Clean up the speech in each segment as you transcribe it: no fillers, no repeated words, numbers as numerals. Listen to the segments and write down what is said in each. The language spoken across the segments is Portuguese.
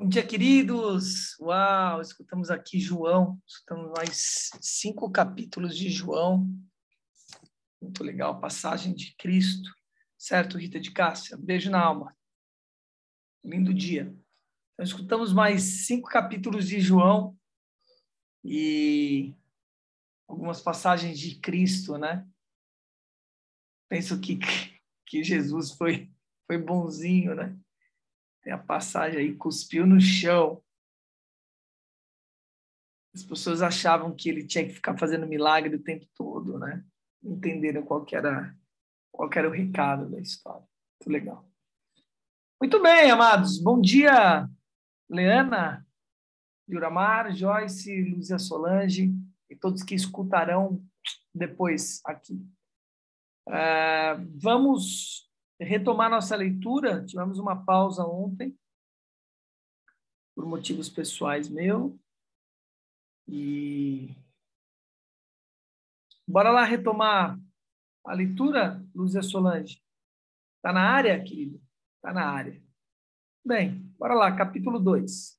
Bom dia, queridos! Uau, escutamos aqui João, escutamos mais 5 capítulos de João. Muito legal, passagem de Cristo. Certo, Rita de Cássia? Beijo na alma. Lindo dia. Então, escutamos mais 5 capítulos de João e algumas passagens de Cristo, né? Penso que Jesus foi bonzinho, né? Tem a passagem aí, cuspiu no chão. As pessoas achavam que ele tinha que ficar fazendo milagre o tempo todo, né? Não entenderam qual que era o recado da história. Muito legal. Muito bem, amados. Bom dia, Leana, Juramar, Joyce, Luzia Solange e todos que escutarão depois aqui. Vamos retomar nossa leitura. Tivemos uma pausa ontem, por motivos pessoais meus. E bora lá retomar a leitura, Luzia Solange. Está na área, querido? Está na área. Bem, bora lá, capítulo 2.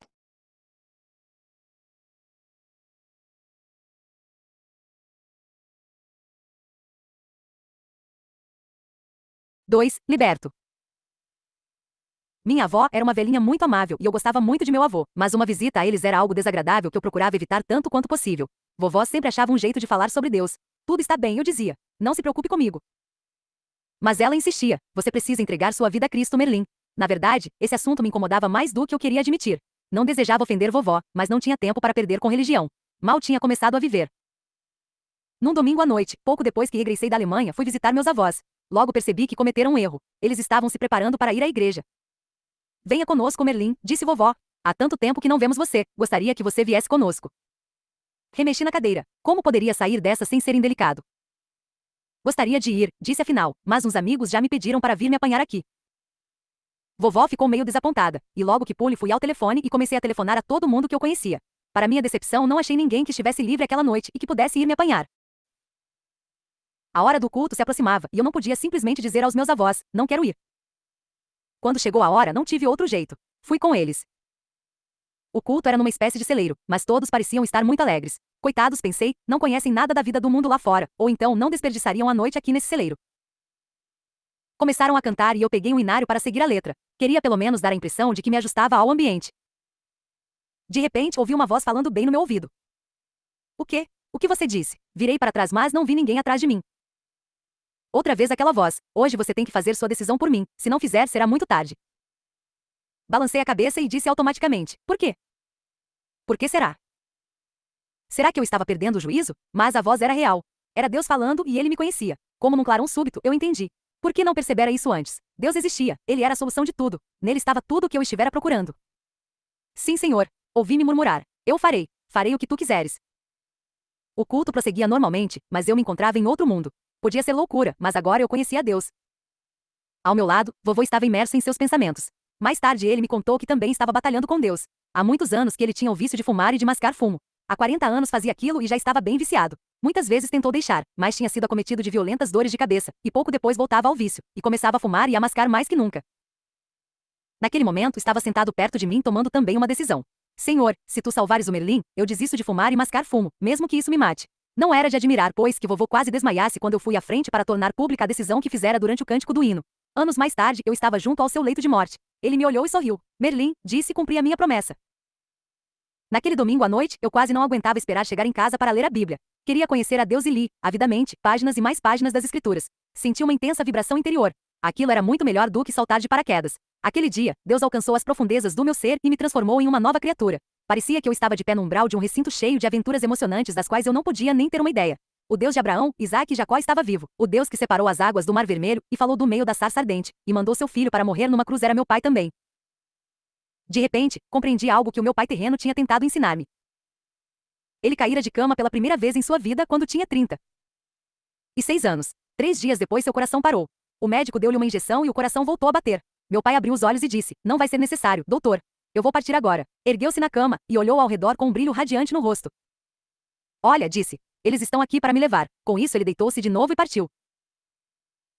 Liberto. Minha avó era uma velhinha muito amável e eu gostava muito de meu avô, mas uma visita a eles era algo desagradável que eu procurava evitar tanto quanto possível. Vovó sempre achava um jeito de falar sobre Deus. Tudo está bem, eu dizia. Não se preocupe comigo. Mas ela insistia. Você precisa entregar sua vida a Cristo, Merlin. Na verdade, esse assunto me incomodava mais do que eu queria admitir. Não desejava ofender vovó, mas não tinha tempo para perder com religião. Mal tinha começado a viver. Num domingo à noite, pouco depois que regressei da Alemanha, fui visitar meus avós. Logo percebi que cometeram um erro. Eles estavam se preparando para ir à igreja. Venha conosco, Merlin, disse vovó. Há tanto tempo que não vemos você. Gostaria que você viesse conosco. Remexi na cadeira. Como poderia sair dessa sem ser indelicado? Gostaria de ir, disse afinal, mas uns amigos já me pediram para vir me apanhar aqui. Vovó ficou meio desapontada, e logo que pude fui ao telefone e comecei a telefonar a todo mundo que eu conhecia. Para minha decepção, não achei ninguém que estivesse livre aquela noite e que pudesse ir me apanhar. A hora do culto se aproximava e eu não podia simplesmente dizer aos meus avós, não quero ir. Quando chegou a hora, não tive outro jeito. Fui com eles. O culto era numa espécie de celeiro, mas todos pareciam estar muito alegres. Coitados, pensei, não conhecem nada da vida do mundo lá fora, ou então não desperdiçariam a noite aqui nesse celeiro. Começaram a cantar e eu peguei um inário para seguir a letra. Queria pelo menos dar a impressão de que me ajustava ao ambiente. De repente, ouvi uma voz falando bem no meu ouvido. O quê? O que você disse? Virei para trás, mas não vi ninguém atrás de mim. Outra vez aquela voz. Hoje você tem que fazer sua decisão por mim. Se não fizer, será muito tarde. Balancei a cabeça e disse automaticamente. Por quê? Por que será? Será que eu estava perdendo o juízo? Mas a voz era real. Era Deus falando e ele me conhecia. Como num clarão súbito, eu entendi. Por que não percebera isso antes? Deus existia. Ele era a solução de tudo. Nele estava tudo o que eu estivera procurando. Sim, Senhor. Ouvi-me murmurar. Eu farei. Farei o que tu quiseres. O culto prosseguia normalmente, mas eu me encontrava em outro mundo. Podia ser loucura, mas agora eu conhecia Deus. Ao meu lado, vovô estava imerso em seus pensamentos. Mais tarde ele me contou que também estava batalhando com Deus. Há muitos anos que ele tinha o vício de fumar e de mascar fumo. Há 40 anos fazia aquilo e já estava bem viciado. Muitas vezes tentou deixar, mas tinha sido acometido de violentas dores de cabeça, e pouco depois voltava ao vício, e começava a fumar e a mascar mais que nunca. Naquele momento estava sentado perto de mim tomando também uma decisão. Senhor, se tu salvares o Merlin, eu desisto de fumar e mascar fumo, mesmo que isso me mate. Não era de admirar, pois, que vovô quase desmaiasse quando eu fui à frente para tornar pública a decisão que fizera durante o cântico do hino. Anos mais tarde, eu estava junto ao seu leito de morte. Ele me olhou e sorriu. Merlin, disse e cumpri a minha promessa. Naquele domingo à noite, eu quase não aguentava esperar chegar em casa para ler a Bíblia. Queria conhecer a Deus e li, avidamente, páginas e mais páginas das Escrituras. Senti uma intensa vibração interior. Aquilo era muito melhor do que saltar de paraquedas. Aquele dia, Deus alcançou as profundezas do meu ser e me transformou em uma nova criatura. Parecia que eu estava de pé no umbral de um recinto cheio de aventuras emocionantes das quais eu não podia nem ter uma ideia. O Deus de Abraão, Isaque e Jacó estava vivo. O Deus que separou as águas do Mar Vermelho e falou do meio da sarça ardente, e mandou seu filho para morrer numa cruz era meu pai também. De repente, compreendi algo que o meu pai terreno tinha tentado ensinar-me. Ele caíra de cama pela primeira vez em sua vida quando tinha 36 anos. 3 dias depois seu coração parou. O médico deu-lhe uma injeção e o coração voltou a bater. Meu pai abriu os olhos e disse, não vai ser necessário, doutor. Eu vou partir agora. Ergueu-se na cama e olhou ao redor com um brilho radiante no rosto. Olha, disse, eles estão aqui para me levar. Com isso ele deitou-se de novo e partiu.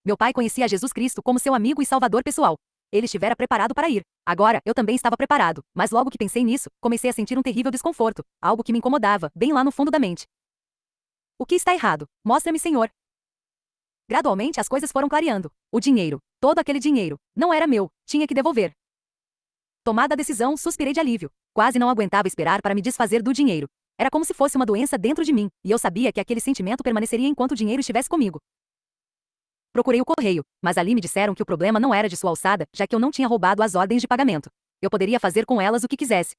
Meu pai conhecia Jesus Cristo como seu amigo e salvador pessoal. ele estivera preparado para ir. Agora, eu também estava preparado, mas logo que pensei nisso, comecei a sentir um terrível desconforto, algo que me incomodava, bem lá no fundo da mente. O que está errado? Mostra-me, Senhor. Gradualmente as coisas foram clareando. O dinheiro, todo aquele dinheiro, não era meu, tinha que devolver. Tomada a decisão, suspirei de alívio. Quase não aguentava esperar para me desfazer do dinheiro. Era como se fosse uma doença dentro de mim, e eu sabia que aquele sentimento permaneceria enquanto o dinheiro estivesse comigo. Procurei o correio, mas ali me disseram que o problema não era de sua alçada, já que eu não tinha roubado as ordens de pagamento. Eu poderia fazer com elas o que quisesse.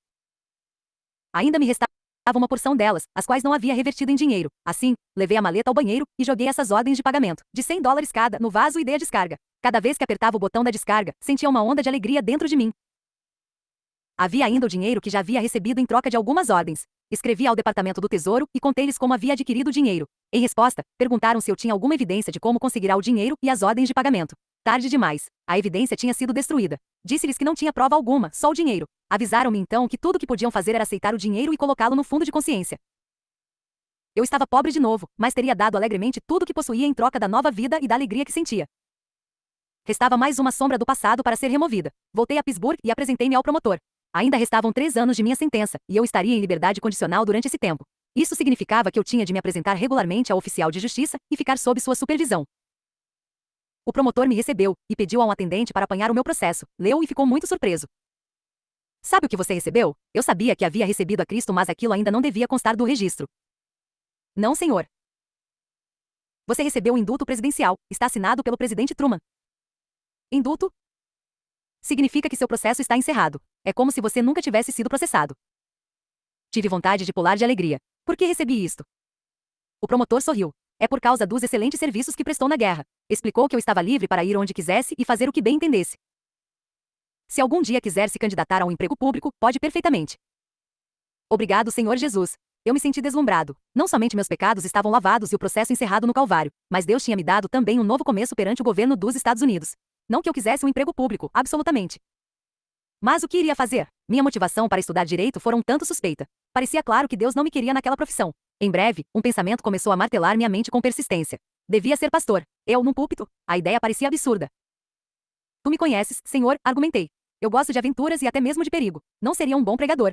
Ainda me restava uma porção delas, as quais não havia revertido em dinheiro. Assim, levei a maleta ao banheiro e joguei essas ordens de pagamento, de $100 cada, no vaso e dei a descarga. Cada vez que apertava o botão da descarga, sentia uma onda de alegria dentro de mim. Havia ainda o dinheiro que já havia recebido em troca de algumas ordens. Escrevi ao Departamento do Tesouro e contei-lhes como havia adquirido o dinheiro. Em resposta, perguntaram se eu tinha alguma evidência de como conseguirá o dinheiro e as ordens de pagamento. Tarde demais. A evidência tinha sido destruída. Disse-lhes que não tinha prova alguma, só o dinheiro. Avisaram-me então que tudo o que podiam fazer era aceitar o dinheiro e colocá-lo no fundo de consciência. Eu estava pobre de novo, mas teria dado alegremente tudo o que possuía em troca da nova vida e da alegria que sentia. Restava mais uma sombra do passado para ser removida. Voltei a Pittsburgh e apresentei-me ao promotor. Ainda restavam 3 anos de minha sentença, e eu estaria em liberdade condicional durante esse tempo. Isso significava que eu tinha de me apresentar regularmente ao oficial de justiça e ficar sob sua supervisão. O promotor me recebeu e pediu a um atendente para apanhar o meu processo. Leu e ficou muito surpreso. Sabe o que você recebeu? Eu sabia que havia recebido a Cristo, mas aquilo ainda não devia constar do registro. Não, senhor. Você recebeu o indulto presidencial. Está assinado pelo presidente Truman. Indulto? Significa que seu processo está encerrado. É como se você nunca tivesse sido processado. Tive vontade de pular de alegria. Por que recebi isto? O promotor sorriu. É por causa dos excelentes serviços que prestou na guerra. Explicou que eu estava livre para ir onde quisesse e fazer o que bem entendesse. Se algum dia quiser se candidatar a um emprego público, pode perfeitamente. Obrigado, Senhor Jesus. Eu me senti deslumbrado. Não somente meus pecados estavam lavados e o processo encerrado no Calvário, mas Deus tinha me dado também um novo começo perante o governo dos Estados Unidos. Não que eu quisesse um emprego público, absolutamente. Mas o que iria fazer? Minha motivação para estudar direito fora um tanto suspeita. Parecia claro que Deus não me queria naquela profissão. Em breve, um pensamento começou a martelar minha mente com persistência. Devia ser pastor. Eu, num púlpito? A ideia parecia absurda. Tu me conheces, Senhor, argumentei. Eu gosto de aventuras e até mesmo de perigo. Não seria um bom pregador.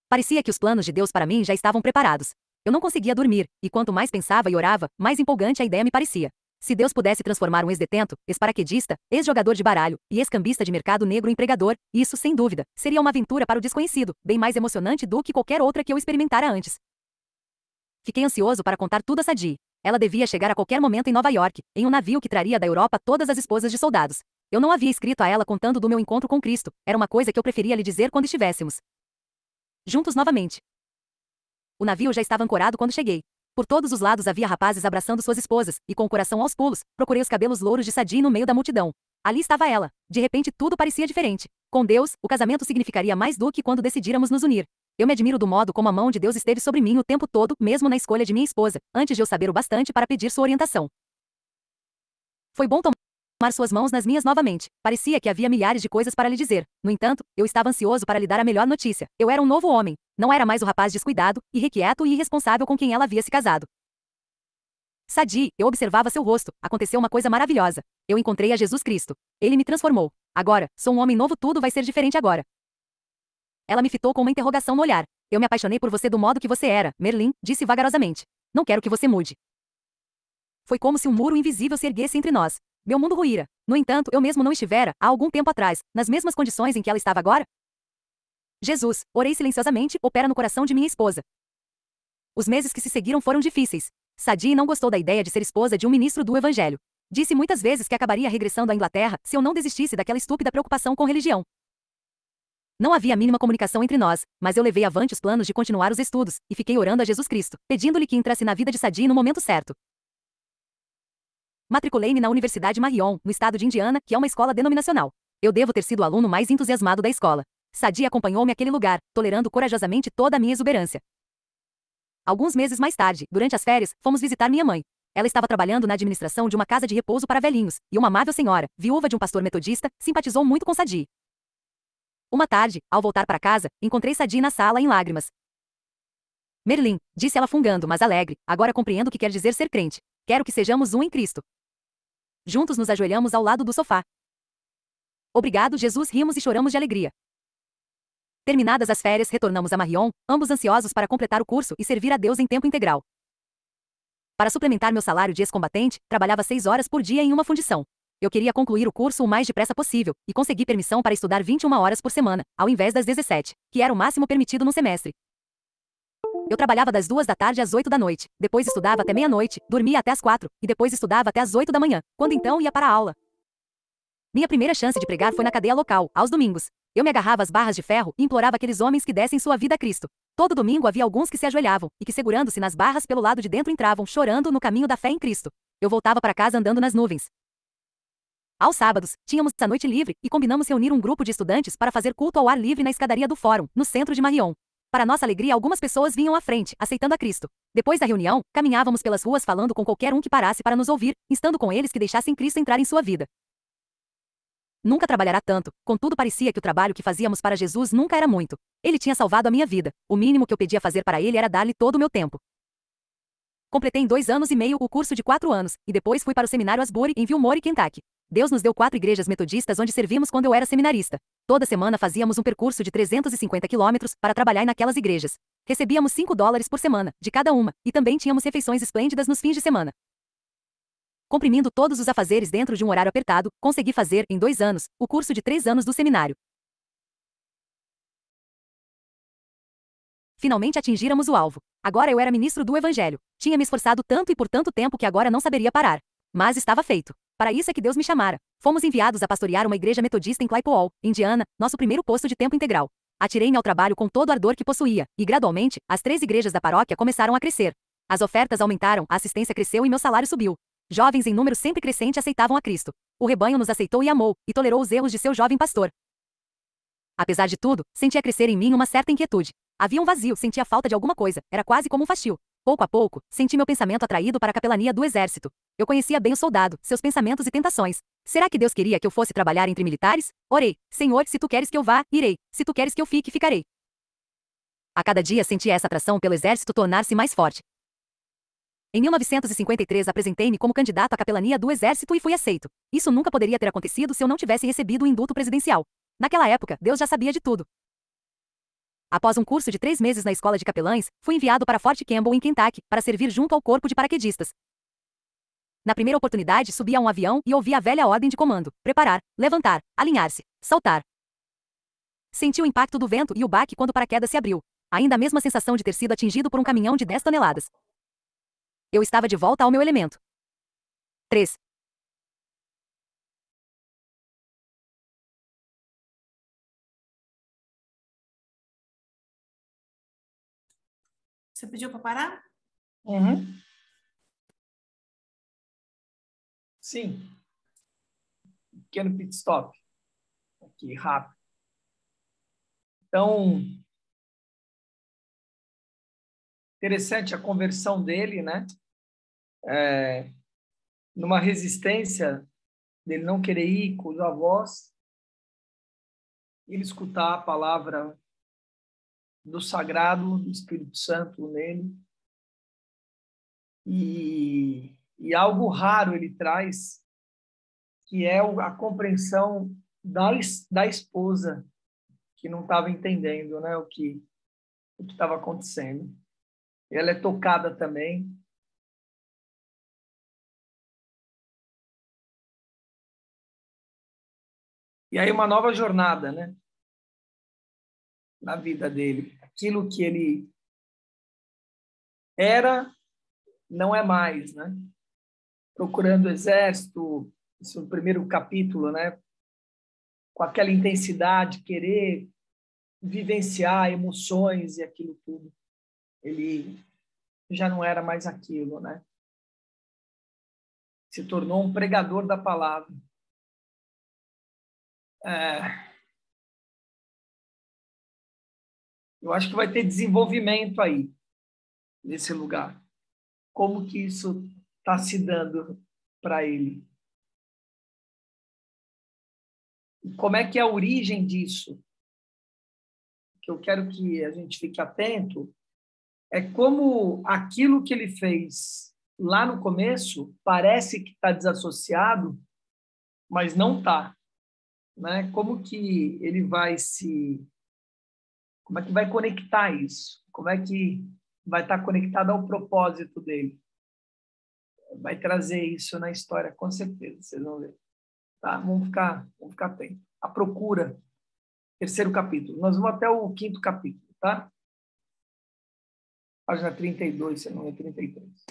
Parecia que os planos de Deus para mim já estavam preparados. Eu não conseguia dormir, e quanto mais pensava e orava, mais empolgante a ideia me parecia. Se Deus pudesse transformar um ex-detento, ex-paraquedista, ex-jogador de baralho e ex-cambista de mercado negro em pregador, isso, sem dúvida, seria uma aventura para o desconhecido, bem mais emocionante do que qualquer outra que eu experimentara antes. Fiquei ansioso para contar tudo a Sadie. Ela devia chegar a qualquer momento em Nova York, em um navio que traria da Europa todas as esposas de soldados. Eu não havia escrito a ela contando do meu encontro com Cristo, era uma coisa que eu preferia lhe dizer quando estivéssemos juntos novamente. O navio já estava ancorado quando cheguei. Por todos os lados havia rapazes abraçando suas esposas, e com o coração aos pulos, procurei os cabelos louros de Sadie no meio da multidão. Ali estava ela. De repente tudo parecia diferente. Com Deus, o casamento significaria mais do que quando decidíramos nos unir. Eu me admiro do modo como a mão de Deus esteve sobre mim o tempo todo, mesmo na escolha de minha esposa, antes de eu saber o bastante para pedir sua orientação. Foi bom tomar suas mãos nas minhas novamente. Parecia que havia milhares de coisas para lhe dizer. No entanto, eu estava ansioso para lhe dar a melhor notícia. Eu era um novo homem. Não era mais o rapaz descuidado, irrequieto e irresponsável com quem ela havia se casado. Sadie, eu observava seu rosto. Aconteceu uma coisa maravilhosa. Eu encontrei a Jesus Cristo. Ele me transformou. Agora, sou um homem novo, tudo vai ser diferente agora. Ela me fitou com uma interrogação no olhar. Eu me apaixonei por você do modo que você era, Merlin, disse vagarosamente. Não quero que você mude. Foi como se um muro invisível se erguesse entre nós. Meu mundo ruíra. No entanto, eu mesmo não estivera, há algum tempo atrás, nas mesmas condições em que ela estava agora? Jesus, orei silenciosamente, opera no coração de minha esposa. Os meses que se seguiram foram difíceis. Sadie não gostou da ideia de ser esposa de um ministro do Evangelho. Disse muitas vezes que acabaria regressando à Inglaterra se eu não desistisse daquela estúpida preocupação com religião. Não havia a mínima comunicação entre nós, mas eu levei avante os planos de continuar os estudos, e fiquei orando a Jesus Cristo, pedindo-lhe que entrasse na vida de Sadie no momento certo. Matriculei-me na Universidade Marion, no estado de Indiana, que é uma escola denominacional. Eu devo ter sido o aluno mais entusiasmado da escola. Sadie acompanhou-me àquele lugar, tolerando corajosamente toda a minha exuberância. Alguns meses mais tarde, durante as férias, fomos visitar minha mãe. Ela estava trabalhando na administração de uma casa de repouso para velhinhos, e uma amável senhora, viúva de um pastor metodista, simpatizou muito com Sadie. Uma tarde, ao voltar para casa, encontrei Sadie na sala em lágrimas. Merlin, disse ela fungando, mas alegre, agora compreendo o que quer dizer ser crente. Quero que sejamos um em Cristo. Juntos nos ajoelhamos ao lado do sofá. Obrigado, Jesus, rimos e choramos de alegria. Terminadas as férias, retornamos a Marion, ambos ansiosos para completar o curso e servir a Deus em tempo integral. Para suplementar meu salário de ex-combatente, trabalhava 6 horas por dia em uma fundição. Eu queria concluir o curso o mais depressa possível, e consegui permissão para estudar 21 horas por semana, ao invés das 17, que era o máximo permitido no semestre. Eu trabalhava das 2 da tarde às 8 da noite, depois estudava até meia-noite, dormia até às 4, e depois estudava até às 8 da manhã, quando então ia para a aula. Minha primeira chance de pregar foi na cadeia local, aos domingos. Eu me agarrava às barras de ferro e implorava aqueles homens que dessem sua vida a Cristo. Todo domingo havia alguns que se ajoelhavam, e que segurando-se nas barras pelo lado de dentro entravam, chorando, no caminho da fé em Cristo. Eu voltava para casa andando nas nuvens. Aos sábados, tínhamos a noite livre, e combinamos reunir um grupo de estudantes para fazer culto ao ar livre na escadaria do fórum, no centro de Marion. Para nossa alegria, algumas pessoas vinham à frente, aceitando a Cristo. Depois da reunião, caminhávamos pelas ruas falando com qualquer um que parasse para nos ouvir, instando com eles que deixassem Cristo entrar em sua vida. Nunca trabalhará tanto, contudo parecia que o trabalho que fazíamos para Jesus nunca era muito. Ele tinha salvado a minha vida. O mínimo que eu pedia fazer para ele era dar-lhe todo o meu tempo. Completei em 2 anos e meio o curso de 4 anos, e depois fui para o seminário Asbury, em Wilmore, Kentucky. Deus nos deu 4 igrejas metodistas onde servimos quando eu era seminarista. Toda semana fazíamos um percurso de 350 quilômetros para trabalhar naquelas igrejas. Recebíamos $5 por semana, de cada uma, e também tínhamos refeições esplêndidas nos fins de semana. Comprimindo todos os afazeres dentro de um horário apertado, consegui fazer, em 2 anos, o curso de 3 anos do seminário. Finalmente atingíramos o alvo. Agora eu era ministro do Evangelho. Tinha me esforçado tanto e por tanto tempo que agora não saberia parar. Mas estava feito. Para isso é que Deus me chamara. Fomos enviados a pastorear uma igreja metodista em Claypool, Indiana, nosso primeiro posto de tempo integral. Atirei-me ao trabalho com todo o ardor que possuía, e gradualmente, as 3 igrejas da paróquia começaram a crescer. As ofertas aumentaram, a assistência cresceu e meu salário subiu. Jovens em número sempre crescente aceitavam a Cristo. O rebanho nos aceitou e amou, e tolerou os erros de seu jovem pastor. Apesar de tudo, sentia crescer em mim uma certa inquietude. Havia um vazio, sentia falta de alguma coisa, era quase como um fastio. Pouco a pouco, senti meu pensamento atraído para a capelania do exército. Eu conhecia bem o soldado, seus pensamentos e tentações. Será que Deus queria que eu fosse trabalhar entre militares? Orei: Senhor, se tu queres que eu vá, irei. Se tu queres que eu fique, ficarei. A cada dia sentia essa atração pelo exército tornar-se mais forte. Em 1953 apresentei-me como candidato à capelania do exército e fui aceito. Isso nunca poderia ter acontecido se eu não tivesse recebido o indulto presidencial. Naquela época, Deus já sabia de tudo. Após um curso de 3 meses na escola de capelães, fui enviado para Fort Campbell, em Kentucky, para servir junto ao corpo de paraquedistas. Na primeira oportunidade, subi a um avião e ouvi a velha ordem de comando: preparar, levantar, alinhar-se, saltar. Senti o impacto do vento e o baque quando o paraquedas se abriu. Ainda a mesma sensação de ter sido atingido por um caminhão de 10 toneladas. Eu estava de volta ao meu elemento. 3. Você pediu para parar? Uhum. Sim. Pequeno pit stop. Aqui, rápido. Então, interessante a conversão dele, né? Numa resistência dele não querer ir com os avós, ele escutar a palavra do sagrado, do Espírito Santo nele. E algo raro ele traz, que é a compreensão da esposa, que não estava entendendo, né, o que estava acontecendo. Ela é tocada também. E aí uma nova jornada, né, na vida dele. Aquilo que ele era, não é mais, né? Procurando o exército, esse é o primeiro capítulo, né? Com aquela intensidade, querer vivenciar emoções e aquilo tudo. Ele já não era mais aquilo, né? Se tornou um pregador da palavra. Eu acho que vai ter desenvolvimento aí, nesse lugar. Como que isso está se dando para ele? E como é que é a origem disso? O que eu quero que a gente fique atento é como aquilo que ele fez lá no começo parece que está desassociado, mas não está. né? Como que ele vai como é que vai conectar isso? Como é que vai estar conectado ao propósito dele? Vai trazer isso na história, com certeza, vocês vão ver. Tá? Vamos ficar atentos. A procura, terceiro capítulo. Nós vamos até o quinto capítulo, tá? Página 32, se não é 33.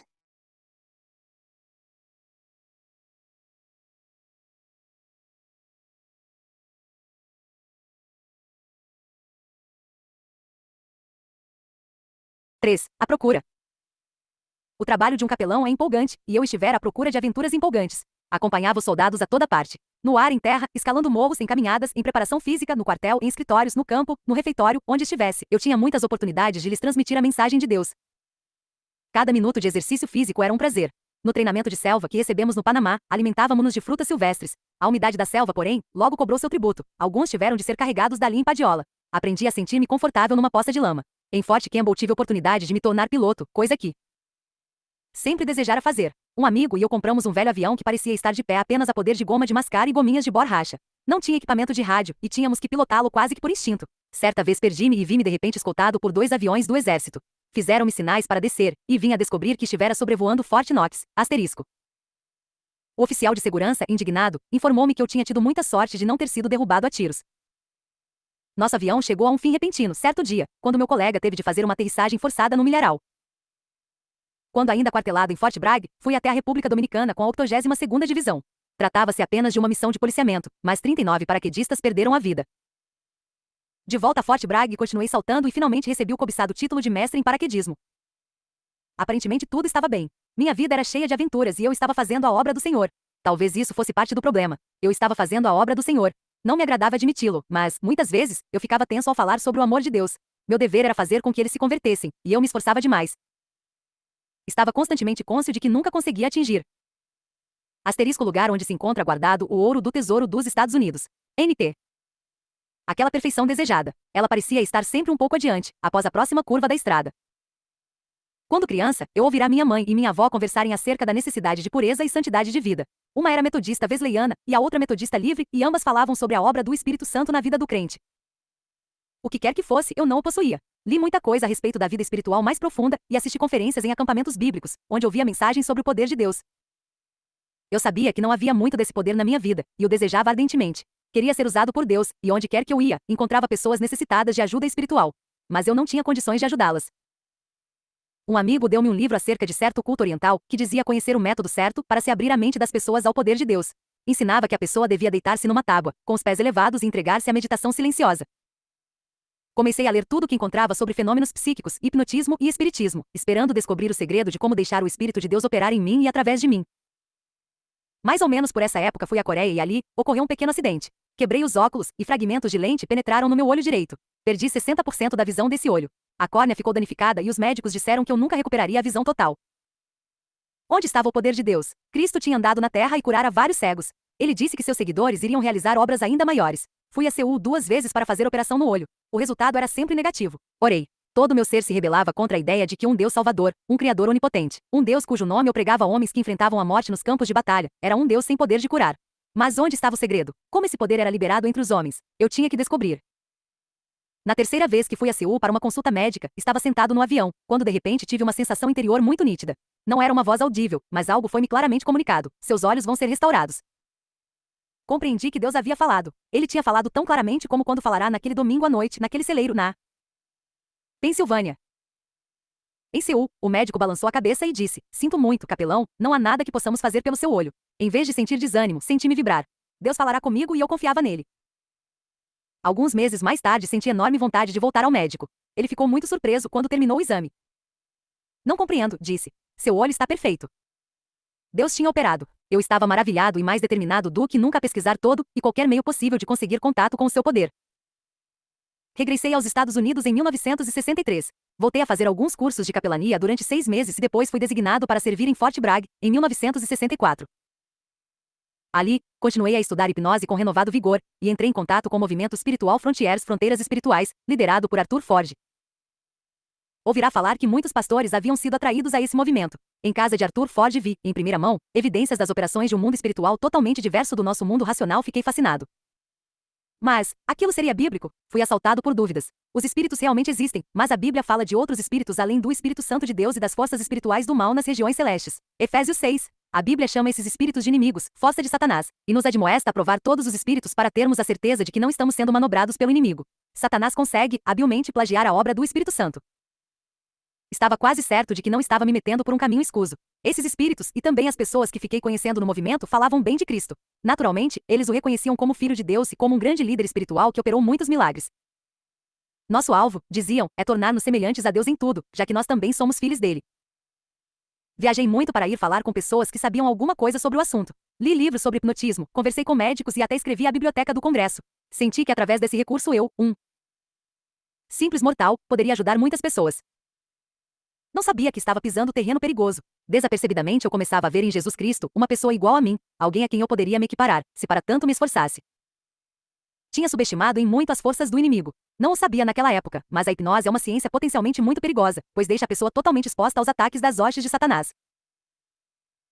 A procura. O trabalho de um capelão é empolgante, e eu estivera à procura de aventuras empolgantes. Acompanhava os soldados a toda parte. No ar, em terra, escalando morros, em caminhadas, em preparação física, no quartel, em escritórios, no campo, no refeitório, onde estivesse. Eu tinha muitas oportunidades de lhes transmitir a mensagem de Deus. Cada minuto de exercício físico era um prazer. No treinamento de selva que recebemos no Panamá, alimentávamos-nos de frutas silvestres. A umidade da selva, porém, logo cobrou seu tributo. Alguns tiveram de ser carregados dali em padiola. Aprendi a sentir-me confortável numa poça de lama. Em Fort Campbell tive oportunidade de me tornar piloto, coisa que sempre desejara fazer. Um amigo e eu compramos um velho avião que parecia estar de pé apenas a poder de goma de mascar e gominhas de borracha. Não tinha equipamento de rádio, e tínhamos que pilotá-lo quase que por instinto. Certa vez perdi-me e vi-me de repente escoltado por 2 aviões do exército. Fizeram-me sinais para descer, e vim a descobrir que estivera sobrevoando Fort Knox, asterisco. O oficial de segurança, indignado, informou-me que eu tinha tido muita sorte de não ter sido derrubado a tiros. Nosso avião chegou a um fim repentino, certo dia, quando meu colega teve de fazer uma aterrissagem forçada no milharal. Quando ainda quartelado em Fort Bragg, fui até a República Dominicana com a 82ª Divisão. Tratava-se apenas de uma missão de policiamento, mas 39 paraquedistas perderam a vida. De volta a Fort Bragg, continuei saltando e finalmente recebi o cobiçado título de mestre em paraquedismo. Aparentemente tudo estava bem. Minha vida era cheia de aventuras e eu estava fazendo a obra do Senhor. Talvez isso fosse parte do problema. Eu estava fazendo a obra do Senhor. Não me agradava admiti-lo, mas, muitas vezes, eu ficava tenso ao falar sobre o amor de Deus. Meu dever era fazer com que eles se convertessem, e eu me esforçava demais. Estava constantemente cônscio de que nunca conseguia atingir. Asterisco lugar onde se encontra guardado o ouro do tesouro dos Estados Unidos. NT. Aquela perfeição desejada. Ela parecia estar sempre um pouco adiante, após a próxima curva da estrada. Quando criança, eu ouvira minha mãe e minha avó conversarem acerca da necessidade de pureza e santidade de vida. Uma era metodista wesleyana, e a outra metodista livre, e ambas falavam sobre a obra do Espírito Santo na vida do crente. O que quer que fosse, eu não o possuía. Li muita coisa a respeito da vida espiritual mais profunda, e assisti conferências em acampamentos bíblicos, onde ouvia mensagens sobre o poder de Deus. Eu sabia que não havia muito desse poder na minha vida, e o desejava ardentemente. Queria ser usado por Deus, e onde quer que eu ia, encontrava pessoas necessitadas de ajuda espiritual. Mas eu não tinha condições de ajudá-las. Um amigo deu-me um livro acerca de certo culto oriental, que dizia conhecer o método certo para se abrir a mente das pessoas ao poder de Deus. Ensinava que a pessoa devia deitar-se numa tábua, com os pés elevados e entregar-se à meditação silenciosa. Comecei a ler tudo o que encontrava sobre fenômenos psíquicos, hipnotismo e espiritismo, esperando descobrir o segredo de como deixar o Espírito de Deus operar em mim e através de mim. Mais ou menos por essa época fui à Coreia e ali, ocorreu um pequeno acidente. Quebrei os óculos, e fragmentos de lente penetraram no meu olho direito. Perdi 60% da visão desse olho. A córnea ficou danificada e os médicos disseram que eu nunca recuperaria a visão total. Onde estava o poder de Deus? Cristo tinha andado na terra e curara vários cegos. Ele disse que seus seguidores iriam realizar obras ainda maiores. Fui a Seul 2 vezes para fazer operação no olho. O resultado era sempre negativo. Orei. Todo meu ser se rebelava contra a ideia de que um Deus salvador, um Criador onipotente, um Deus cujo nome eu pregava a homens que enfrentavam a morte nos campos de batalha, era um Deus sem poder de curar. Mas onde estava o segredo? Como esse poder era liberado entre os homens? Eu tinha que descobrir. Na terceira vez que fui a Seul para uma consulta médica, estava sentado no avião, quando de repente tive uma sensação interior muito nítida. Não era uma voz audível, mas algo foi-me claramente comunicado. Seus olhos vão ser restaurados. Compreendi que Deus havia falado. Ele tinha falado tão claramente como quando falará naquele domingo à noite, naquele celeiro, na Pensilvânia. Em Seul, o médico balançou a cabeça e disse: "Sinto muito, capelão, não há nada que possamos fazer pelo seu olho." Em vez de sentir desânimo, senti-me vibrar. Deus falará comigo e eu confiava nele. Alguns meses mais tarde senti enorme vontade de voltar ao médico. Ele ficou muito surpreso quando terminou o exame. "Não compreendo", disse. "Seu olho está perfeito." Deus tinha operado. Eu estava maravilhado e mais determinado do que nunca a pesquisar todo e qualquer meio possível de conseguir contato com o seu poder. Regressei aos Estados Unidos em 1963. Voltei a fazer alguns cursos de capelania durante 6 meses e depois fui designado para servir em Fort Bragg, em 1964. Ali, continuei a estudar hipnose com renovado vigor, e entrei em contato com o movimento espiritual Frontiers, Fronteiras Espirituais, liderado por Arthur Ford. Ouvirá falar que muitos pastores haviam sido atraídos a esse movimento. Em casa de Arthur Ford vi, em primeira mão, evidências das operações de um mundo espiritual totalmente diverso do nosso mundo racional. Fiquei fascinado. Mas, aquilo seria bíblico? Fui assaltado por dúvidas. Os espíritos realmente existem, mas a Bíblia fala de outros espíritos além do Espírito Santo de Deus e das forças espirituais do mal nas regiões celestes. Efésios 6. A Bíblia chama esses espíritos de inimigos, força de Satanás, e nos admoesta a provar todos os espíritos para termos a certeza de que não estamos sendo manobrados pelo inimigo. Satanás consegue, habilmente, plagiar a obra do Espírito Santo. Estava quase certo de que não estava me metendo por um caminho escuso. Esses espíritos, e também as pessoas que fiquei conhecendo no movimento, falavam bem de Cristo. Naturalmente, eles o reconheciam como filho de Deus e como um grande líder espiritual que operou muitos milagres. Nosso alvo, diziam, é tornar-nos semelhantes a Deus em tudo, já que nós também somos filhos dele. Viajei muito para ir falar com pessoas que sabiam alguma coisa sobre o assunto. Li livros sobre hipnotismo, conversei com médicos e até escrevi a biblioteca do Congresso. Senti que através desse recurso eu, um simples mortal, poderia ajudar muitas pessoas. Não sabia que estava pisando terreno perigoso. Desapercebidamente eu começava a ver em Jesus Cristo uma pessoa igual a mim, alguém a quem eu poderia me equiparar, se para tanto me esforçasse. Tinha subestimado em muito as forças do inimigo. Não o sabia naquela época, mas a hipnose é uma ciência potencialmente muito perigosa, pois deixa a pessoa totalmente exposta aos ataques das hostes de Satanás.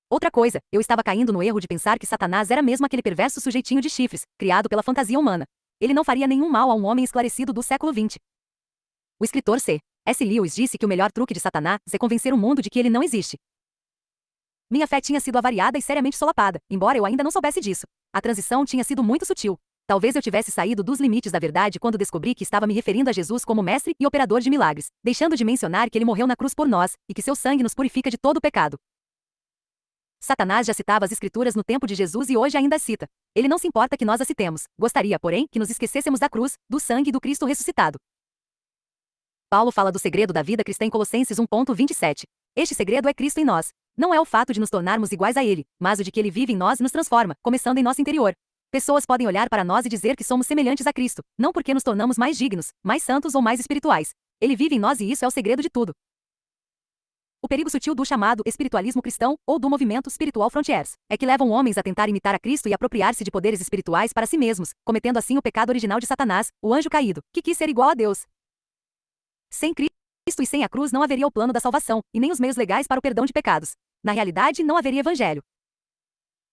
Outra coisa, eu estava caindo no erro de pensar que Satanás era mesmo aquele perverso sujeitinho de chifres, criado pela fantasia humana. Ele não faria nenhum mal a um homem esclarecido do século XX. O escritor C.S. Lewis disse que o melhor truque de Satanás é convencer o mundo de que ele não existe. Minha fé tinha sido avariada e seriamente solapada, embora eu ainda não soubesse disso. A transição tinha sido muito sutil. Talvez eu tivesse saído dos limites da verdade quando descobri que estava me referindo a Jesus como mestre e operador de milagres, deixando de mencionar que ele morreu na cruz por nós, e que seu sangue nos purifica de todo o pecado. Satanás já citava as escrituras no tempo de Jesus e hoje ainda as cita. Ele não se importa que nós as citemos. Gostaria, porém, que nos esquecêssemos da cruz, do sangue e do Cristo ressuscitado. Paulo fala do segredo da vida cristã em Colossenses 1:27. Este segredo é Cristo em nós. Não é o fato de nos tornarmos iguais a Ele, mas o de que Ele vive em nós e nos transforma, começando em nosso interior. Pessoas podem olhar para nós e dizer que somos semelhantes a Cristo, não porque nos tornamos mais dignos, mais santos ou mais espirituais. Ele vive em nós e isso é o segredo de tudo. O perigo sutil do chamado espiritualismo cristão, ou do movimento Spiritual Frontiers, é que levam homens a tentar imitar a Cristo e apropriar-se de poderes espirituais para si mesmos, cometendo assim o pecado original de Satanás, o anjo caído, que quis ser igual a Deus. Sem Cristo e sem a cruz não haveria o plano da salvação, e nem os meios legais para o perdão de pecados. Na realidade, não haveria evangelho.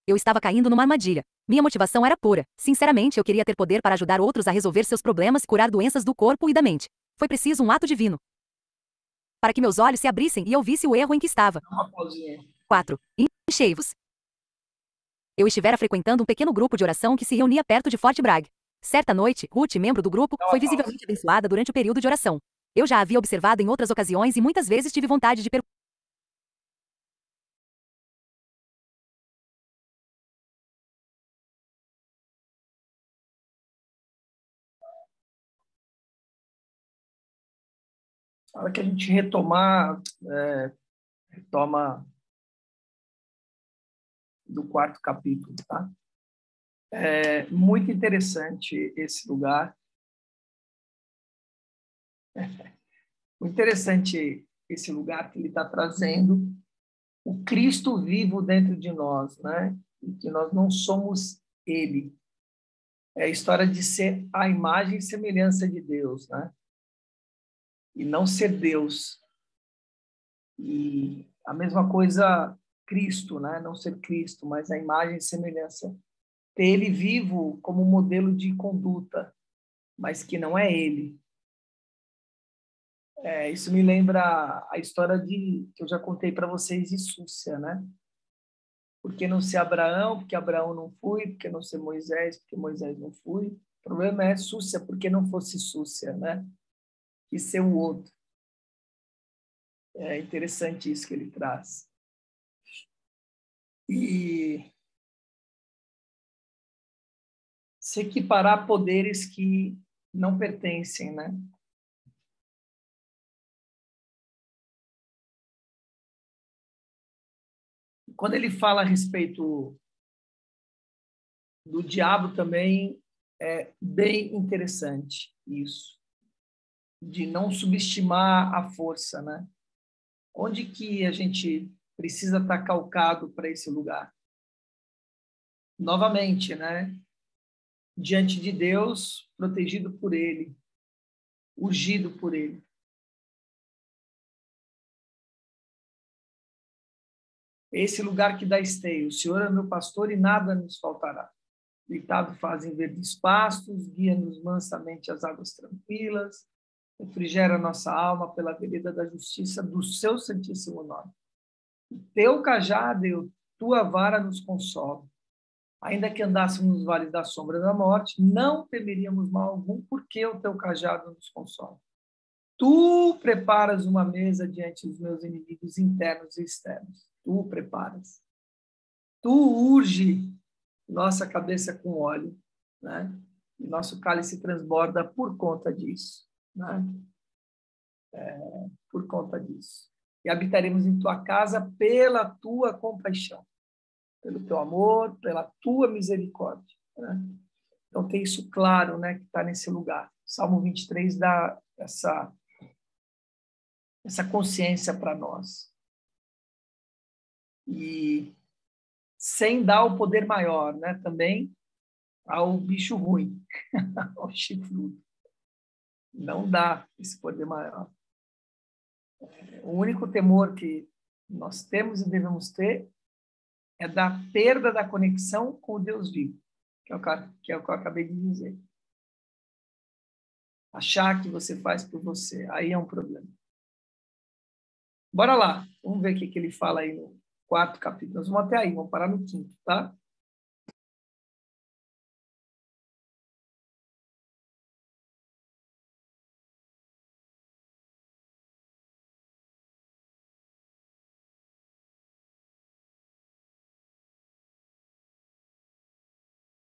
Eu estava caindo numa armadilha. Minha motivação era pura. Sinceramente, eu queria ter poder para ajudar outros a resolver seus problemas e curar doenças do corpo e da mente. Foi preciso um ato divino para que meus olhos se abrissem e eu visse o erro em que estava. Uma pausinha. 4. Enchei-vos. Eu estivera frequentando um pequeno grupo de oração que se reunia perto de Fort Bragg. Certa noite, Ruth, membro do grupo, Dá foi uma pausa. visivelmente abençoada durante o período de oração. Eu já a havia observado em outras ocasiões e muitas vezes tive vontade de perguntar. Na hora que a gente retomar, retoma do quarto capítulo, tá? É muito interessante esse lugar. Muito interessante esse lugar que ele está trazendo o Cristo vivo dentro de nós, né? E que nós não somos ele. É a história de ser a imagem e semelhança de Deus, né? E não ser Deus. E a mesma coisa Cristo, né? Não ser Cristo, mas a imagem e semelhança. Ter ele vivo como modelo de conduta, mas que não é ele. Isso me lembra a história que eu já contei para vocês de Súcia, né? Por que não ser Abraão? Porque Abraão não foi. Por que não ser Moisés? Porque Moisés não foi. O problema é Súcia, porque não fosse Súcia, né? E ser o outro. É interessante isso que ele traz. E se equiparar a poderes que não pertencem, né? Quando ele fala a respeito do diabo também, é bem interessante isso, de não subestimar a força, né? Onde que a gente precisa estar calcado para esse lugar? Novamente, né? Diante de Deus, protegido por Ele, ungido por Ele. Esse lugar que dá esteio. O Senhor é meu pastor e nada nos faltará. Deitado fazem verdes pastos, guia-nos mansamente às águas tranquilas, refrigera nossa alma pela vereda da justiça do seu santíssimo nome. O teu cajado e tua vara nos consolam. Ainda que andássemos nos vales da sombra da morte, não temeríamos mal algum, porque o teu cajado nos consola. Tu preparas uma mesa diante dos meus inimigos internos e externos. Tu preparas. Tu urge nossa cabeça com óleo, né? E nosso cálice transborda por conta disso, né? Por conta disso. E habitaremos em tua casa pela tua compaixão, pelo teu amor, pela tua misericórdia, né? Então, tem isso claro, né, que está nesse lugar. Salmo 23 dá essa consciência para nós. E sem dar o poder maior, né, também ao bicho ruim, ao chifrudo. Não dá esse poder maior. O único temor que nós temos e devemos ter é da perda da conexão com o Deus vivo, que é o que eu acabei de dizer. Achar que você faz por você, aí é um problema. Bora lá, vamos ver o que ele fala aí no 4º capítulo. Nós vamos até aí, vamos parar no 5º, tá?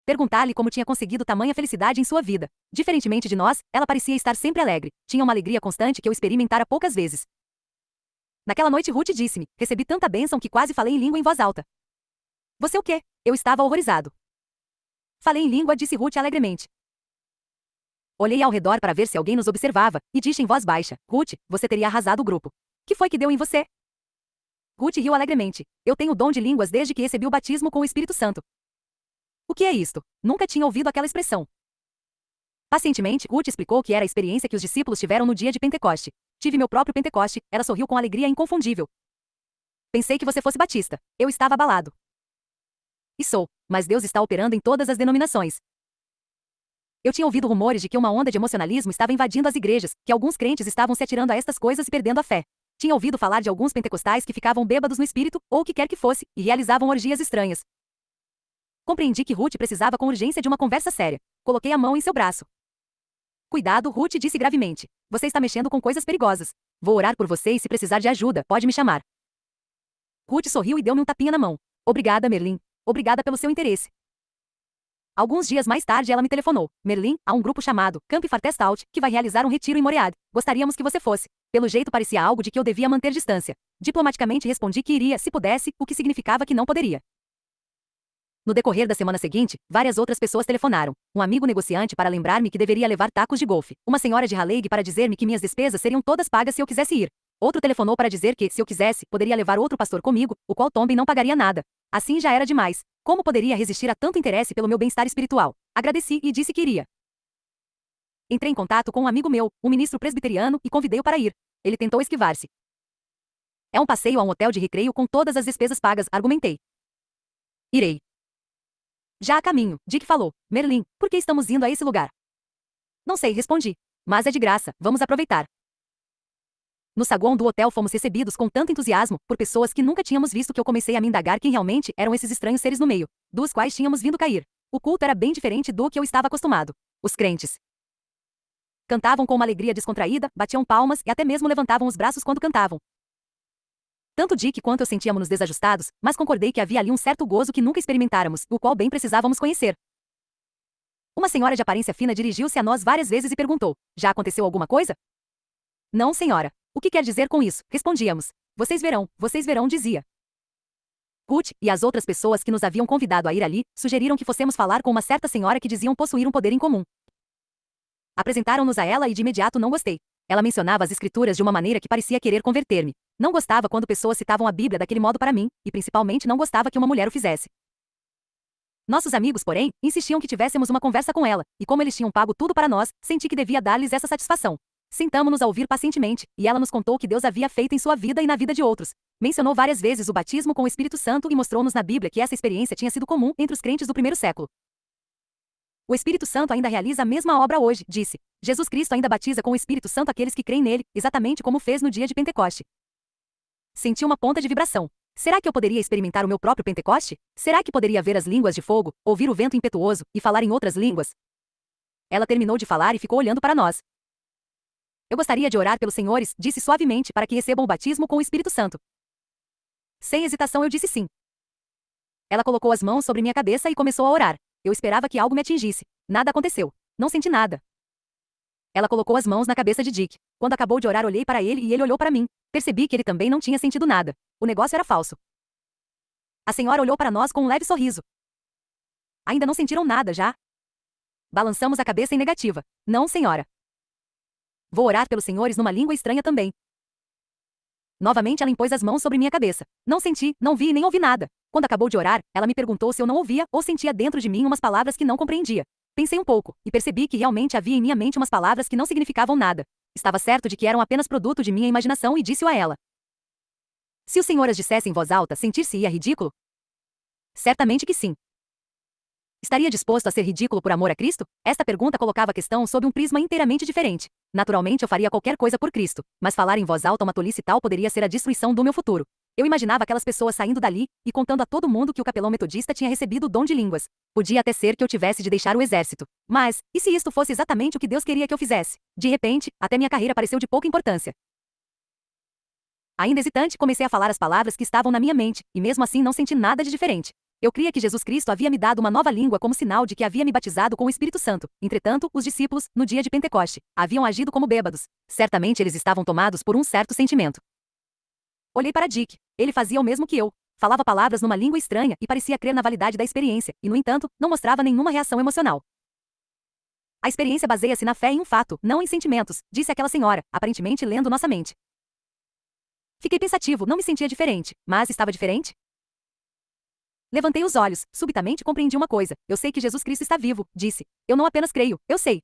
Perguntar-lhe como tinha conseguido tamanha felicidade em sua vida. Diferentemente de nós, ela parecia estar sempre alegre. Tinha uma alegria constante que eu experimentara poucas vezes. Naquela noite Ruth disse-me, recebi tanta bênção que quase falei em língua em voz alta. Você o quê? Eu estava horrorizado. Falei em língua, disse Ruth alegremente. Olhei ao redor para ver se alguém nos observava, e disse em voz baixa, Ruth, você teria arrasado o grupo. Que foi que deu em você? Ruth riu alegremente. Eu tenho o dom de línguas desde que recebi o batismo com o Espírito Santo. O que é isto? Nunca tinha ouvido aquela expressão. Pacientemente, Ruth explicou que era a experiência que os discípulos tiveram no dia de Pentecoste. Tive meu próprio Pentecoste, ela sorriu com alegria inconfundível. Pensei que você fosse batista. Eu estava abalado. E sou, mas Deus está operando em todas as denominações. Eu tinha ouvido rumores de que uma onda de emocionalismo estava invadindo as igrejas, que alguns crentes estavam se atirando a estas coisas e perdendo a fé. Tinha ouvido falar de alguns pentecostais que ficavam bêbados no espírito, ou o que quer que fosse, e realizavam orgias estranhas. Compreendi que Ruth precisava com urgência de uma conversa séria. Coloquei a mão em seu braço. Cuidado, Ruth disse gravemente. Você está mexendo com coisas perigosas. Vou orar por você e se precisar de ajuda, pode me chamar. Ruth sorriu e deu-me um tapinha na mão. Obrigada, Merlin. Obrigada pelo seu interesse. Alguns dias mais tarde ela me telefonou. Merlin, há um grupo chamado Camp Farthest Out, que vai realizar um retiro em Moread. Gostaríamos que você fosse. Pelo jeito parecia algo de que eu devia manter distância. Diplomaticamente respondi que iria se pudesse, o que significava que não poderia. No decorrer da semana seguinte, várias outras pessoas telefonaram. Um amigo negociante para lembrar-me que deveria levar tacos de golfe. Uma senhora de Raleigh para dizer-me que minhas despesas seriam todas pagas se eu quisesse ir. Outro telefonou para dizer que, se eu quisesse, poderia levar outro pastor comigo, o qual Tomby não pagaria nada. Assim já era demais. Como poderia resistir a tanto interesse pelo meu bem-estar espiritual? Agradeci e disse que iria. Entrei em contato com um amigo meu, um ministro presbiteriano, e convidei-o para ir. Ele tentou esquivar-se. É um passeio a um hotel de recreio com todas as despesas pagas, argumentei. Irei. Já a caminho, Dick falou. Merlin, por que estamos indo a esse lugar? Não sei, respondi. Mas é de graça, vamos aproveitar. No saguão do hotel fomos recebidos com tanto entusiasmo, por pessoas que nunca tínhamos visto que eu comecei a me indagar quem realmente eram esses estranhos seres no meio, dos quais tínhamos vindo cair. O culto era bem diferente do que eu estava acostumado. Os crentes cantavam com uma alegria descontraída, batiam palmas e até mesmo levantavam os braços quando cantavam. Tanto Dick quanto eu sentíamos-nos desajustados, mas concordei que havia ali um certo gozo que nunca experimentáramos, o qual bem precisávamos conhecer. Uma senhora de aparência fina dirigiu-se a nós várias vezes e perguntou, já aconteceu alguma coisa? Não, senhora. O que quer dizer com isso? Respondíamos. Vocês verão, dizia. Ruth, e as outras pessoas que nos haviam convidado a ir ali, sugeriram que fossemos falar com uma certa senhora que diziam possuir um poder em comum. Apresentaram-nos a ela e de imediato não gostei. Ela mencionava as escrituras de uma maneira que parecia querer converter-me. Não gostava quando pessoas citavam a Bíblia daquele modo para mim, e principalmente não gostava que uma mulher o fizesse. Nossos amigos, porém, insistiam que tivéssemos uma conversa com ela, e como eles tinham pago tudo para nós, senti que devia dar-lhes essa satisfação. Sentamo-nos a ouvir pacientemente, e ela nos contou o que Deus havia feito em sua vida e na vida de outros. Mencionou várias vezes o batismo com o Espírito Santo e mostrou-nos na Bíblia que essa experiência tinha sido comum entre os crentes do primeiro século. O Espírito Santo ainda realiza a mesma obra hoje, disse. Jesus Cristo ainda batiza com o Espírito Santo aqueles que creem nele, exatamente como fez no dia de Pentecoste. Senti uma ponta de vibração. Será que eu poderia experimentar o meu próprio Pentecoste? Será que poderia ver as línguas de fogo, ouvir o vento impetuoso e falar em outras línguas? Ela terminou de falar e ficou olhando para nós. Eu gostaria de orar pelos senhores, disse suavemente, para que recebam o batismo com o Espírito Santo. Sem hesitação eu disse sim. Ela colocou as mãos sobre minha cabeça e começou a orar. Eu esperava que algo me atingisse. Nada aconteceu. Não senti nada. Ela colocou as mãos na cabeça de Dick. Quando acabou de orar, olhei para ele e ele olhou para mim. Percebi que ele também não tinha sentido nada. O negócio era falso. A senhora olhou para nós com um leve sorriso. Ainda não sentiram nada, já? Balançamos a cabeça em negativa. Não, senhora. Vou orar pelos senhores numa língua estranha também. Novamente ela impôs as mãos sobre minha cabeça. Não senti, não vi nem ouvi nada. Quando acabou de orar, ela me perguntou se eu não ouvia ou sentia dentro de mim umas palavras que não compreendia. Pensei um pouco, e percebi que realmente havia em minha mente umas palavras que não significavam nada. Estava certo de que eram apenas produto de minha imaginação e disse-o a ela. Se os senhores dissessem em voz alta, sentir-se-ia ridículo? Certamente que sim. Estaria disposto a ser ridículo por amor a Cristo? Esta pergunta colocava a questão sob um prisma inteiramente diferente. Naturalmente eu faria qualquer coisa por Cristo, mas falar em voz alta uma tolice tal poderia ser a destruição do meu futuro. Eu imaginava aquelas pessoas saindo dali e contando a todo mundo que o capelão metodista tinha recebido o dom de línguas. Podia até ser que eu tivesse de deixar o exército. Mas, e se isto fosse exatamente o que Deus queria que eu fizesse? De repente, até minha carreira pareceu de pouca importância. Ainda hesitante, comecei a falar as palavras que estavam na minha mente, e mesmo assim não senti nada de diferente. Eu cria que Jesus Cristo havia me dado uma nova língua como sinal de que havia me batizado com o Espírito Santo. Entretanto, os discípulos, no dia de Pentecoste, haviam agido como bêbados. Certamente eles estavam tomados por um certo sentimento. Olhei para Dick. Ele fazia o mesmo que eu. Falava palavras numa língua estranha e parecia crer na validade da experiência, e no entanto, não mostrava nenhuma reação emocional. A experiência baseia-se na fé em um fato, não em sentimentos, disse aquela senhora, aparentemente lendo nossa mente. Fiquei pensativo, não me sentia diferente, mas estava diferente? Levantei os olhos, subitamente compreendi uma coisa. Eu sei que Jesus Cristo está vivo, disse. Eu não apenas creio, eu sei.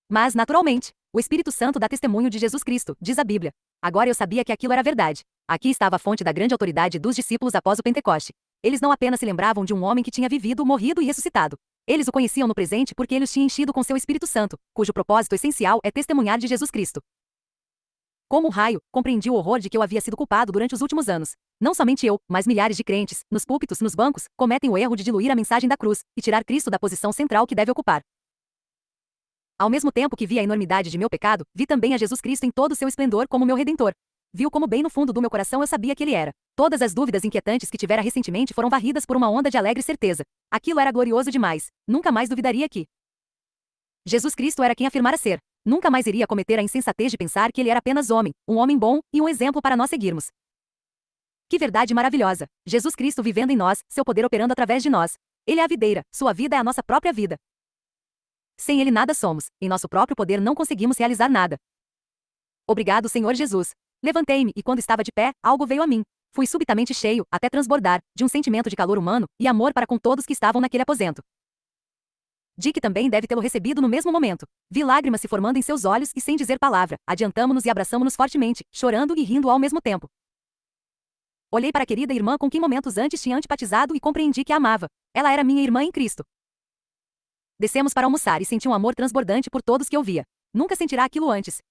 Mas, naturalmente, o Espírito Santo dá testemunho de Jesus Cristo, diz a Bíblia. Agora eu sabia que aquilo era verdade. Aqui estava a fonte da grande autoridade dos discípulos após o Pentecoste. Eles não apenas se lembravam de um homem que tinha vivido, morrido e ressuscitado. Eles o conheciam no presente porque ele os tinha enchido com seu Espírito Santo, cujo propósito essencial é testemunhar de Jesus Cristo. Como um raio, compreendi o horror de que eu havia sido culpado durante os últimos anos. Não somente eu, mas milhares de crentes, nos púlpitos, nos bancos, cometem o erro de diluir a mensagem da cruz e tirar Cristo da posição central que deve ocupar. Ao mesmo tempo que vi a enormidade de meu pecado, vi também a Jesus Cristo em todo o seu esplendor como meu Redentor. Viu como bem no fundo do meu coração eu sabia que ele era. Todas as dúvidas inquietantes que tivera recentemente foram varridas por uma onda de alegre certeza. Aquilo era glorioso demais. Nunca mais duvidaria que Jesus Cristo era quem afirmara ser. Nunca mais iria cometer a insensatez de pensar que ele era apenas homem, um homem bom e um exemplo para nós seguirmos. Que verdade maravilhosa! Jesus Cristo vivendo em nós, seu poder operando através de nós. Ele é a videira, sua vida é a nossa própria vida. Sem ele nada somos, em nosso próprio poder não conseguimos realizar nada. Obrigado, Senhor Jesus. Levantei-me e quando estava de pé, algo veio a mim. Fui subitamente cheio, até transbordar, de um sentimento de calor humano e amor para com todos que estavam naquele aposento. Dick também deve tê-lo recebido no mesmo momento. Vi lágrimas se formando em seus olhos e sem dizer palavra, adiantamo-nos e abraçamo-nos fortemente, chorando e rindo ao mesmo tempo. Olhei para a querida irmã com quem momentos antes tinha antipatizado e compreendi que a amava. Ela era minha irmã em Cristo. Descemos para almoçar e senti um amor transbordante por todos que eu via. Nunca sentirá aquilo antes.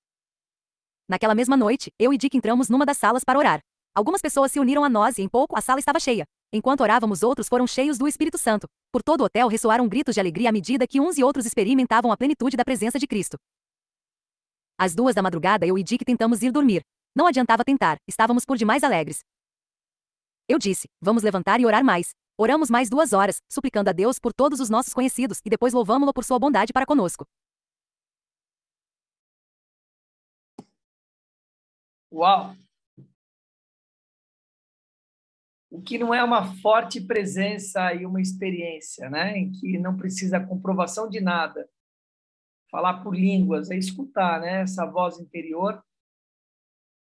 Naquela mesma noite, eu e Dick entramos numa das salas para orar. Algumas pessoas se uniram a nós e em pouco a sala estava cheia. Enquanto orávamos, outros foram cheios do Espírito Santo. Por todo o hotel ressoaram gritos de alegria à medida que uns e outros experimentavam a plenitude da presença de Cristo. Às 2 da madrugada eu e Dick tentamos ir dormir. Não adiantava tentar, estávamos por demais alegres. Eu disse, vamos levantar e orar mais. Oramos mais 2 horas, suplicando a Deus por todos os nossos conhecidos e depois louvamo-lo por sua bondade para conosco. Uau! O que não é uma forte presença e uma experiência, né? Em que não precisa comprovação de nada. Falar por línguas, é escutar, né? Essa voz interior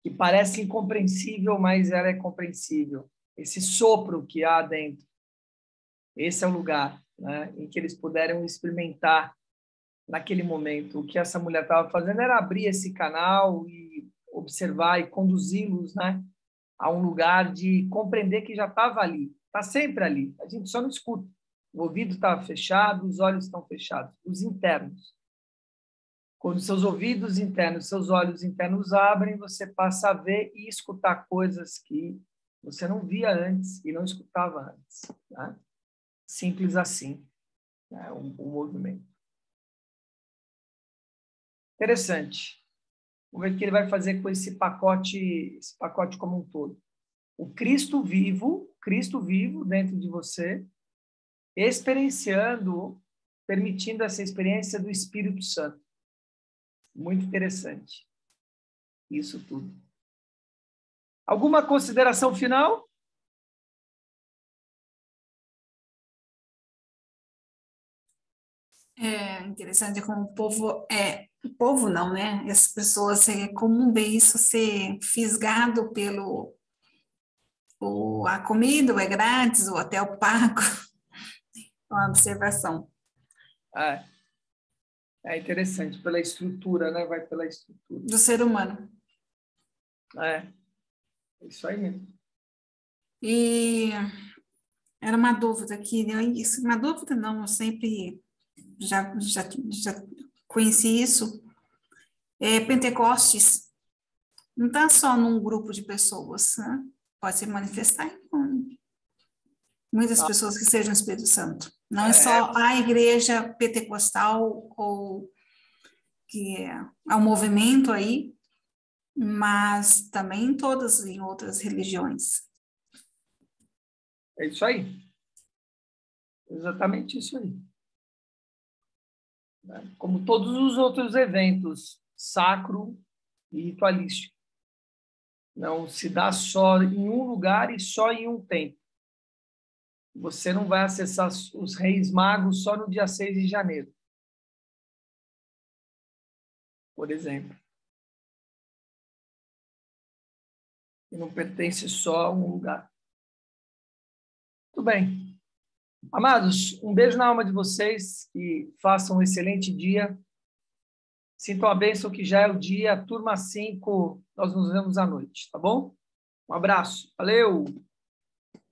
que parece incompreensível, mas ela é compreensível. Esse sopro que há dentro. Esse é o lugar, né, em que eles puderam experimentar naquele momento. O que essa mulher estava fazendo era abrir esse canal e observar e conduzi-los, né, a um lugar de compreender que já estava ali, está sempre ali, a gente só não escuta. O ouvido está fechado, os olhos estão fechados, os internos. Quando seus ouvidos internos, seus olhos internos abrem, você passa a ver e escutar coisas que você não via antes e não escutava antes. Tá? Simples assim, né? O movimento. Interessante. Vamos ver o que ele vai fazer com esse pacote como um todo. O Cristo vivo dentro de você, experienciando, permitindo essa experiência do Espírito Santo. Muito interessante. Isso tudo. Alguma consideração final? É interessante como o povo não, né? As pessoas, é comum ver isso ser fisgado a comida, ou é grátis, o hotel pago. Uma observação. É interessante, pela estrutura, né? Vai pela estrutura. Do ser humano. É isso aí mesmo. E era uma dúvida aqui, uma dúvida não, eu sempre já conheci isso. Pentecostes não está só num grupo de pessoas, né? Pode se manifestar em muitas pessoas que sejam Espírito Santo. Não é só a igreja pentecostal ou que é um movimento aí, mas também todas em outras religiões. É isso aí. Exatamente isso aí. Como todos os outros eventos sacro e ritualístico. Não se dá só em um lugar e só em um tempo. Você não vai acessar os Reis Magos só no dia 6 de janeiro. Por exemplo. E não pertence só a um lugar. Tudo bem. Amados, um beijo na alma de vocês, que façam um excelente dia. Sintam a bênção que já é o dia, turma 5, nós nos vemos à noite, tá bom? Um abraço, valeu!